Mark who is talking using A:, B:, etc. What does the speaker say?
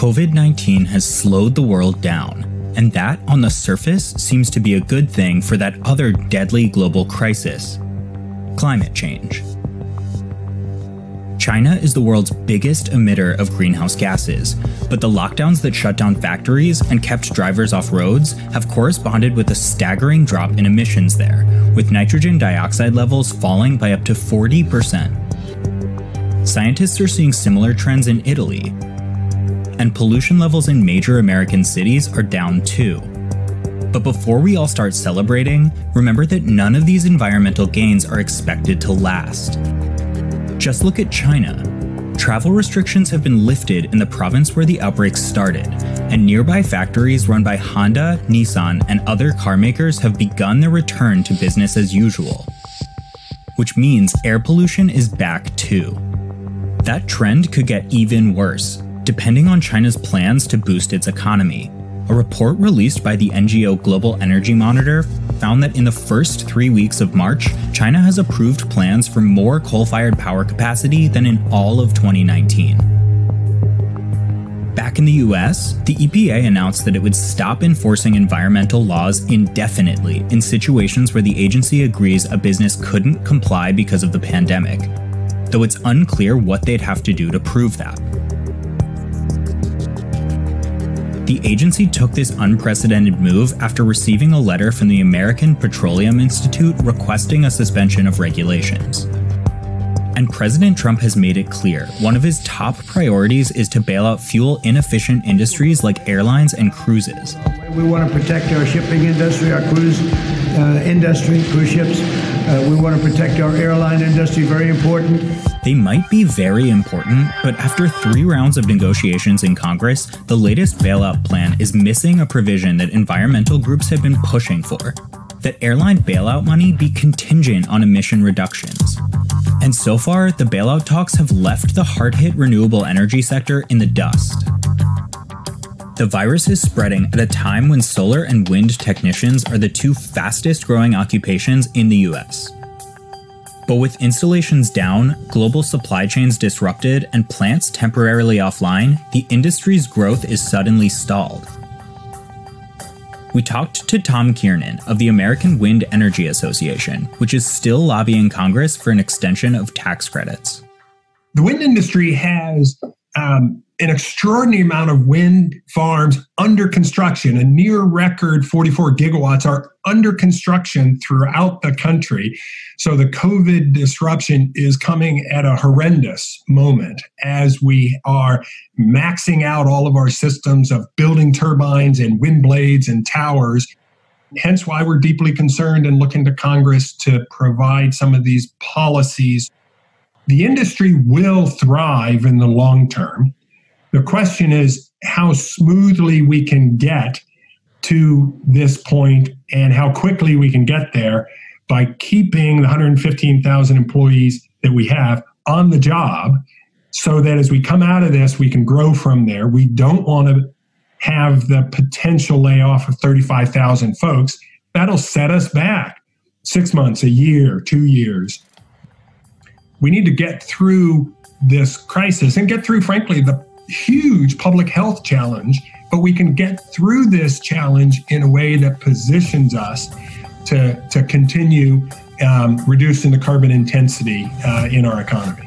A: COVID-19 has slowed the world down, and that, on the surface, seems to be a good thing for that other deadly global crisis: climate change. China is the world's biggest emitter of greenhouse gases, but the lockdowns that shut down factories and kept drivers off roads have corresponded with a staggering drop in emissions there, with nitrogen dioxide levels falling by up to 40%. Scientists are seeing similar trends in Italy, and pollution levels in major American cities are down too. But before we all start celebrating, remember that none of these environmental gains are expected to last. Just look at China. Travel restrictions have been lifted in the province where the outbreak started, and nearby factories run by Honda, Nissan, and other car makers have begun their return to business as usual. Which means air pollution is back too. That trend could get even worse, depending on China's plans to boost its economy. A report released by the NGO Global Energy Monitor found that in the first 3 weeks of March, China has approved plans for more coal-fired power capacity than in all of 2019. Back in the US, the EPA announced that it would stop enforcing environmental laws indefinitely in situations where the agency agrees a business couldn't comply because of the pandemic, though it's unclear what they'd have to do to prove that. The agency took this unprecedented move after receiving a letter from the American Petroleum Institute requesting a suspension of regulations. And President Trump has made it clear one of his top priorities is to bail out fuel-inefficient industries like airlines and cruises.
B: We want to protect our shipping industry, our cruise industry, cruise ships. We want to protect our airline industry, very important.
A: They might be very important, but after 3 rounds of negotiations in Congress, the latest bailout plan is missing a provision that environmental groups have been pushing for: that airline bailout money be contingent on emission reductions. And so far, the bailout talks have left the hard-hit renewable energy sector in the dust. The virus is spreading at a time when solar and wind technicians are the 2 fastest-growing occupations in the US. But with installations down, global supply chains disrupted, and plants temporarily offline, the industry's growth is suddenly stalled. We talked to Tom Kiernan of the American Wind Energy Association, which is still lobbying Congress for an extension of tax credits.
C: The wind industry has an extraordinary amount of wind farms under construction. A near record 44 gigawatts are under construction throughout the country. So the COVID disruption is coming at a horrendous moment as we are maxing out all of our systems of building turbines and wind blades and towers. Hence why we're deeply concerned and looking to Congress to provide some of these policies. The industry will thrive in the long term. The question is how smoothly we can get to this point and how quickly we can get there by keeping the 115,000 employees that we have on the job so that as we come out of this, we can grow from there. We don't want to have the potential layoff of 35,000 folks. That'll set us back 6 months, a year, 2 years. We need to get through this crisis and get through, frankly, the huge public health challenge, but we can get through this challenge in a way that positions us to continue reducing the carbon intensity in our economy.